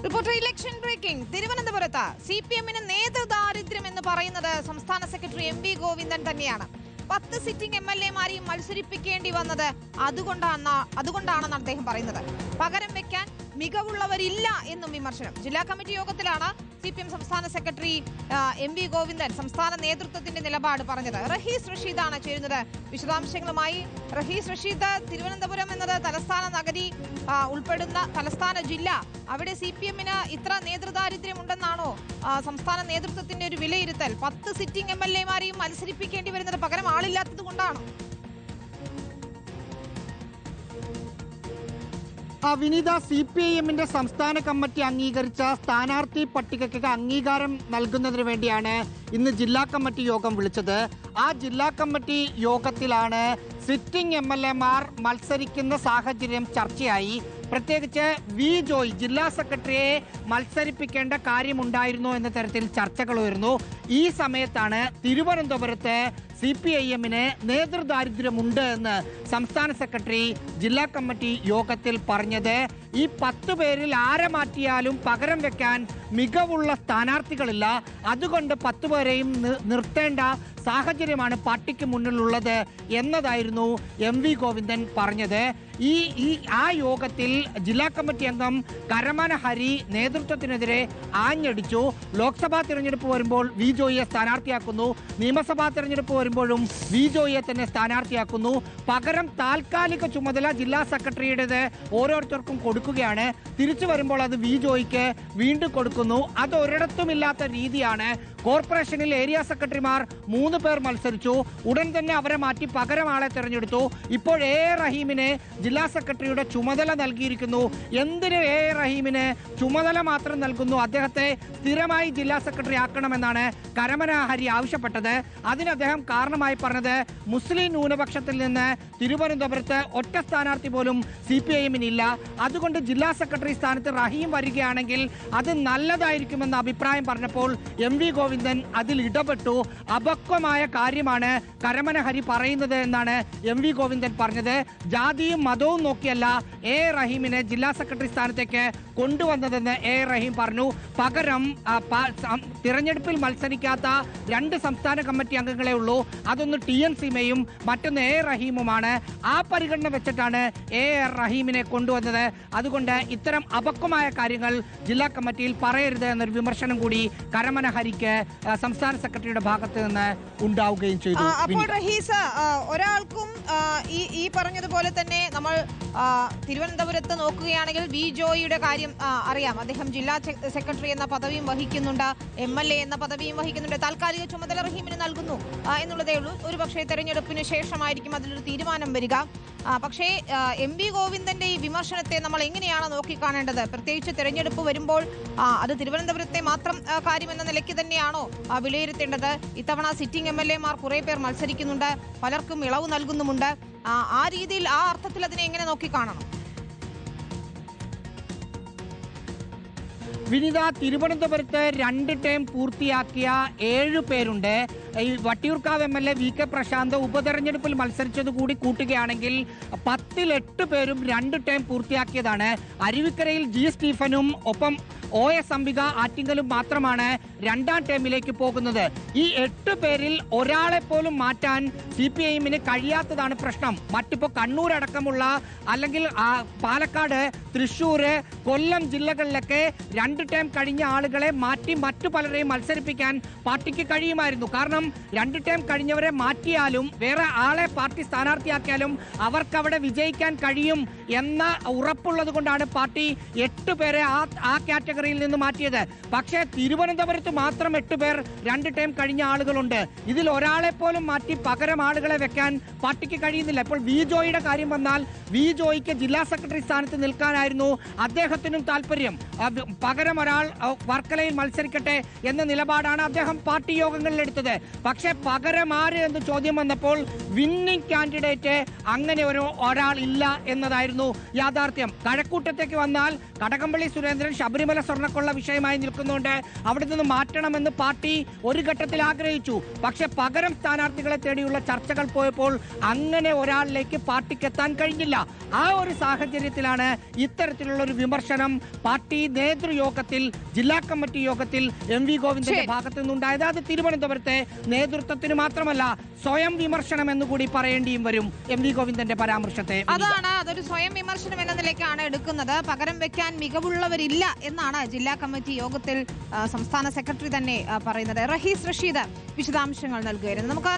Reporter election breaking. തിരുവനന്തപുരത്ത് സിപിഎമ്മിന് നേതൃദാരിദ്ര്യം എന്ന് പറയുന്നത് സംസ്ഥാന സെക്രട്ടറി എം വി ഗോവിന്ദൻ തന്നെയാണ്. 10 സിറ്റിംഗ് എംഎൽഎമാരെയും മത്സരിപ്പിക്കേണ്ടി വന്നത് അതുകൊണ്ടാണെന്ന് അദ്ദേഹം പറയുന്നത്. പകരം വെക്കാൻ മികവുള്ളവരില്ല എന്നും വിമർശനം. ജില്ലാ കമ്മിറ്റി യോഗത്തിലാണ് സിപിഎം സംസ്ഥാന സെക്രട്ടറി എം വി ഗോവിന്ദൻ സംസ്ഥാന നേതൃത്വത്തിന്റെ നിലപാട് പറഞ്ഞത്. റഹീസ് റഷീദാണ് ചേരുന്നത് വിശദാംശങ്ങളുമായി. റഹീസ് റഷീദ്, തിരുവനന്തപുരം എന്നത് തലസ്ഥാന നഗരി ഉൾപ്പെടുന്ന തലസ്ഥാന ജില്ല, അവിടെ സിപിഎമ്മിന് ഇത്ര നേതൃദാരിദ്ര്യം ഉണ്ടെന്നാണോ സംസ്ഥാന നേതൃത്വത്തിന്റെ ഒരു വിലയിരുത്തൽ? 10 സിറ്റിംഗ് എംഎൽഎമാരെയും മത്സരിപ്പിക്കേണ്ടി വരുന്നത് പകരം ആളില്ലാത്തത് കൊണ്ടാണോ? വിനീത, CPIM-ന്റെ സംസ്ഥാന കമ്മിറ്റി അംഗീകരിച്ച സ്ഥാനാർത്ഥി പട്ടികയ്ക്ക് അംഗീകാരം നൽകുന്നതിന് വേണ്ടിയാണ് ഇന്ന് ജില്ലാ കമ്മിറ്റി യോഗം വിളിച്ചത്. ആ ജില്ലാ കമ്മിറ്റി യോഗത്തിലാണ് സിറ്റിംഗ് MLA-മാർ മത്സരിക്കുന്ന സാഹചര്യം ചർച്ചയായി. പ്രത്യേകിച്ച് വി ജോയ് ജില്ലാ സെക്രട്ടറിയെ മത്സരിപ്പിക്കേണ്ട കാര്യമുണ്ടായിരുന്നോ എന്ന തരത്തിൽ ചർച്ചകൾ ഉയർന്നു. ഈ സമയത്താണ് തിരുവനന്തപുരത്ത് CPIM-ന് നേതൃദാരിദ്ര്യമുണ്ട് എന്ന് സംസ്ഥാന സെക്രട്ടറി ജില്ലാ കമ്മിറ്റി യോഗത്തിൽ പറഞ്ഞത്. ഈ 10 പേരിൽ ആരെ മാറ്റിയാലും പകരം വെക്കാൻ മികവുള്ള സ്ഥാനാർത്ഥികളില്ല, അതുകൊണ്ട് 10 പേരെയും നിർത്തേണ്ട സാഹചര്യമാണ് പാർട്ടിക്ക് മുന്നിലുള്ളത് എന്നതായിരുന്നു എം വി ഗോവിന്ദൻ പറഞ്ഞത്. ആ യോഗത്തിൽ ജില്ലാ കമ്മിറ്റി അംഗം കരമന ഹരി നേതൃത്വത്തിനെതിരെ ആഞ്ഞടിച്ചു. ലോക്സഭാ തിരഞ്ഞെടുപ്പ് വരുമ്പോൾ വി ജോയിയെ സ്ഥാനാർത്ഥിയാക്കുന്നു, നിയമസഭാ തിരഞ്ഞെടുപ്പ് വരുമ്പോഴും വി ജോയിയെ തന്നെ സ്ഥാനാർത്ഥിയാക്കുന്നു. പകരം താൽക്കാലിക ചുമതല ജില്ലാ സെക്രട്ടറിയുടേത് ഓരോരുത്തർക്കും കൊടുക്കുകയാണ്. തിരിച്ചു വരുമ്പോൾ അത് വി ജോയിക്ക് വീണ്ടും കൊടുക്കുന്നു. അത് ഒരിടത്തുമില്ലാത്ത രീതിയാണ്. കോർപ്പറേഷനിൽ ഏരിയ സെക്രട്ടറിമാർ 3 പേർ മത്സരിച്ചു, ഉടൻ തന്നെ അവരെ മാറ്റി പകരം ആളെ തെരഞ്ഞെടുത്തു. ഇപ്പോൾ എ റഹീമിനെ ജില്ലാ സെക്രട്ടറിയുടെ ചുമതല നൽകിയിരിക്കുന്നു. എന്തിന് എ റഹീമിന് ചുമതല മാത്രം നൽകുന്നു? അദ്ദേഹത്തെ സ്ഥിരമായി ജില്ലാ സെക്രട്ടറി ആക്കണമെന്നാണ് കരമന ഹരി ആവശ്യപ്പെട്ടത്. അതിന് അദ്ദേഹം കാരണമായി പറഞ്ഞത് മുസ്ലിം ന്യൂനപക്ഷത്തിൽ നിന്ന് തിരുവനന്തപുരത്ത് ഒറ്റ സ്ഥാനാർത്ഥി പോലും CPIM-നില്ല, അതുകൊണ്ട് ജില്ലാ സെക്രട്ടറി സ്ഥാനത്ത് റഹീം വരികയാണെങ്കിൽ അത് നല്ലതായിരിക്കുമെന്ന അഭിപ്രായം പറഞ്ഞപ്പോൾ എം വി ഗോവിന്ദൻ അതിൽ ഇടപെട്ടു. അപക്വമായ കാര്യമാണ് കരമന ഹരി പറയുന്നത് എന്നാണ് എം വി ഗോവിന്ദൻ പറഞ്ഞത്. ജാതിയും മതവും നോക്കിയല്ല എ റഹീമിനെ ജില്ലാ സെക്രട്ടറി സ്ഥാനത്തേക്ക് കൊണ്ടുവന്നതെന്ന് എ റഹീം പറഞ്ഞു. പകരം തിരഞ്ഞെടുപ്പിൽ മത്സരിക്കാത്ത 2 സംസ്ഥാന കമ്മിറ്റി അംഗങ്ങളെ ഉള്ളൂ, അതൊന്ന് TN സീമയും മറ്റൊന്ന് എ റഹീമുമാണ്. ആ പരിഗണന വെച്ചിട്ടാണ് എ റഹീമിനെ കൊണ്ടുവന്നത്. അതുകൊണ്ട് ഇത്തരം അപക്വമായ കാര്യങ്ങൾ ജില്ലാ കമ്മിറ്റിയിൽ പറയരുത് എന്നൊരു വിമർശനം കൂടി കരമന ഹരിക്ക് സംസ്ഥാന സെക്രട്ടറിയുടെ ഭാഗത്ത് നിന്ന് ഉണ്ടാവുകയും ചെയ്തു. അപ്പോൾ റഹീസ്, ഒരാൾക്കും ഈ പറഞ്ഞതുപോലെ തന്നെ നമ്മൾ തിരുവനന്തപുരത്ത് നോക്കുകയാണെങ്കിൽ വി ജോയിയുടെ കാര്യം അറിയാം. അദ്ദേഹം ജില്ലാ സെക്രട്ടറി എന്ന പദവിയും വഹിക്കുന്നുണ്ട്, MLA എന്ന പദവിയും വഹിക്കുന്നുണ്ട്. താൽക്കാലിക ചുമതല റഹീമിന് നൽകുന്നു എന്നുള്ളതേ ഉള്ളൂ. ഒരു പക്ഷേ തെരഞ്ഞെടുപ്പിന് ശേഷമായിരിക്കും അതിലൊരു തീരുമാനം വരിക. പക്ഷേ എം വി ഗോവിന്ദന്റെ ഈ വിമർശനത്തെ നമ്മൾ എങ്ങനെയാണ് നോക്കിക്കാണേണ്ടത്? പ്രത്യേകിച്ച് തെരഞ്ഞെടുപ്പ് വരുമ്പോൾ അത് തിരുവനന്തപുരത്തെ മാത്രം കാര്യമെന്ന നിലയ്ക്ക് തന്നെയാണോ വിലയിരുത്തേണ്ടത്? ഇത്തവണ സിറ്റിംഗ് MLA-മാർ കുറെ പേർ മത്സരിക്കുന്നുണ്ട്, പലർക്കും ഇളവ് നൽകുന്നുമുണ്ട്. ആ രീതിയിൽ, ആ അർത്ഥത്തിൽ അതിനെ എങ്ങനെ നോക്കിക്കാണണം? വിനിത, തിരുവനന്തപുരത്ത് 2 ടേം പൂർത്തിയാക്കിയ 7 പേരുണ്ട്. ഈ വട്ടിയൂർക്കാവ് MLA VK പ്രശാന്ത് ഉപതെരഞ്ഞെടുപ്പിൽ മത്സരിച്ചത് കൂടി കൂട്ടുകയാണെങ്കിൽ 10-ൽ 8 പേരും 2 ടേം പൂർത്തിയാക്കിയതാണ്. അരുവിക്കരയിൽ G സ്റ്റീഫനും ഒപ്പം OS അംബിക ആറ്റിങ്കലും മാത്രമാണ് 2ാം ടേമിലേക്ക് പോകുന്നത്. ഈ 8 പേരിൽ ഒരാളെ പോലും മാറ്റാൻ CPIM-ന് കഴിയാത്തതാണ് പ്രശ്നം. മറ്റിപ്പോ കണ്ണൂർ അടക്കമുള്ള, അല്ലെങ്കിൽ പാലക്കാട്, തൃശ്ശൂർ, കൊല്ലം ജില്ലകളിലൊക്കെ 2 ടേം കഴിഞ്ഞ ആളുകളെ മാറ്റി മറ്റു പലരെയും മത്സരിപ്പിക്കാൻ പാർട്ടിക്ക് കഴിയുമായിരുന്നു. കാരണം 2 ടേം കഴിഞ്ഞവരെ മാറ്റിയാലും വേറെ ആളെ പാർട്ടി സ്ഥാനാർത്ഥിയാക്കിയാലും അവർക്ക് അവിടെ വിജയിക്കാൻ കഴിയും എന്ന ഉറപ്പുള്ളത് കൊണ്ടാണ് പാർട്ടി 8 പേരെ ആ കാറ്റഗറിയിൽ നിന്ന് മാറ്റിയത്. പക്ഷേ തിരുവനന്തപുരത്ത് മാത്രം 8 പേർ 2 ടേം കഴിഞ്ഞ ആളുകളുണ്ട്. ഇതിൽ ഒരാളെ പോലും മാറ്റി പകരം ആളുകളെ വെക്കാൻ പാർട്ടിക്ക് കഴിയുന്നില്ല. ഇപ്പോൾ വി ജോയിയുടെ കാര്യം വന്നാൽ വി ജോയിക്ക് ജില്ലാ സെക്രട്ടറി സ്ഥാനത്ത് നിൽക്കാനായിരുന്നു അദ്ദേഹത്തിനും താല്പര്യം. പകരം ഒരാൾ വർക്കലയിൽ മത്സരിക്കട്ടെ എന്ന നിലപാടാണ് അദ്ദേഹം പാർട്ടി യോഗങ്ങളിൽ എടുത്തത്. പക്ഷേ പകരം ആര് എന്ന് ചോദ്യം വന്നപ്പോൾ വിന്നിംഗ് കാൻഡിഡേറ്റ് അങ്ങനെ ഒരാൾ ഇല്ല എന്നതായിരുന്നു യാഥാർത്ഥ്യം. കഴക്കൂട്ടത്തേക്ക് വന്നാൽ കടകംപള്ളി സുരേന്ദ്രൻ ശബരിമല സ്വർണ്ണക്കൊള്ള വിഷയമായി നിൽക്കുന്നുണ്ട്. അവിടെ നിന്ന് മാറ്റണമെന്ന് പാർട്ടി ഒരു ഘട്ടത്തിൽ ആഗ്രഹിച്ചു. പക്ഷെ പകരം സ്ഥാനാർത്ഥികളെ തേടിയുള്ള ചർച്ചകൾ പോയപ്പോൾ അങ്ങനെ ഒരാളിലേക്ക് പാർട്ടിക്ക് എത്താൻ കഴിഞ്ഞില്ല. ആ ഒരു സാഹചര്യത്തിലാണ് ഇത്തരത്തിലുള്ള ഒരു വിമർശനം പാർട്ടി നേതൃയോഗത്തിൽ, ജില്ലാ കമ്മിറ്റി യോഗത്തിൽ MV ഗോവിന്ദന്റെ ഭാഗത്തു നിന്നുണ്ടായത്. അത് തിരുവനന്തപുരത്തെ നേതൃത്വത്തിന് മാത്രമല്ല, സ്വയം വിമർശനം എന്നുകൂടി പറയേണ്ടിയും വരും MV ഗോവിന്ദന്റെ പരാമർശത്തെ. അതൊരു സ്വയം വിമർശനം എന്ന നിലയ്ക്കാണ് എടുക്കുന്നത്. പകരം വെക്കാൻ മികവുള്ളവരില്ല എന്നാണ് ജില്ലാ കമ്മിറ്റി യോഗത്തിൽ സംസ്ഥാന സെക്രട്ടറി തന്നെ പറയുന്നത്. റഹീസ് റഷീദ് വിശദാംശങ്ങൾ നൽകുകയായിരുന്നു. നമുക്ക്